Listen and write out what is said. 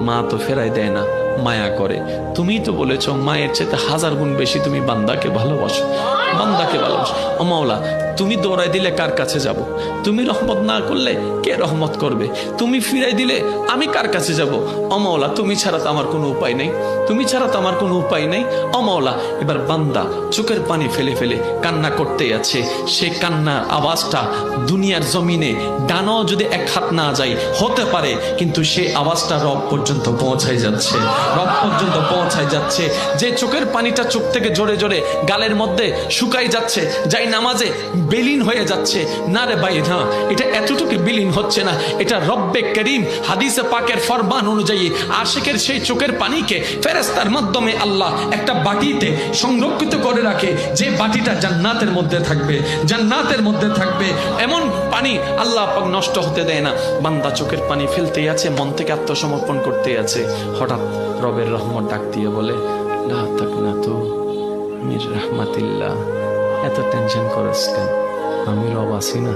মা তো ফেরাই দেয় না, মায়া করে। তুমিই তো বলেছো মায়ের চেয়ে 1000 গুণ বেশি তুমি বান্দাকে ভালোবাসো, বান্দাকে ভালোবাসো। ও মাওলা, তুমি দৌড়াই দিলে কার কাছে যাব? তুমি রহমত না করলে কে রহমত করবে? তুমি ফিরাই দিলে আমি কার কাছে যাব? ও মাওলা, তুমি ছাড়া তো আমার কোনো উপায় নেই, তুমি ছাড়া তো আমার কোনো উপায় নেই। ও মাওলা, এবার বান্দা চোখের পানি ফেলে ফেলে কান্না করতে আছে। সে কান্নার আওয়াজটা দুনিয়ার জমিনে ডানাও যদি এক হাত না যায় হতে পারে, কিন্তু সে আওয়াজটা রব পর্যন্ত পৌঁছায় যাচ্ছে, রব পর্যন্ত পৌঁছায় যাচ্ছে। যে চোখের পানিটা চোখ থেকে জোরে জোরে গালের মধ্যে শুকাই যাচ্ছে, যাই নামাজে বিলীন হয়ে যাচ্ছে। না রে ভাই, না, এটা এতটুকু বিলীন হচ্ছে না, এটা রব্বে করিম হাদিসে পাকের ফরমান অনুযায়ী আশিকের সেই চোখের পানিকে ফেরেশতার মাধ্যমে আল্লাহ একটা বাটিতে সংরক্ষিত করে রাখে, যে বাটিটা জান্নাতের মধ্যে থাকবে, জান্নাতের মধ্যে থাকবে। এমন পানি আল্লাহ পাক নষ্ট হতে দেয় না। বান্দা চোখের পানি ফেলতেই আছে, মন থেকে আত্মসমর্পণ করতে আছে। হঠাৎ রবের রহমত ডাক দিয়ে বলে, লা তাকনাতু মির রাহমাতিল্লাহ। এত টেনশন করছ কেন? আমি রব আছি না।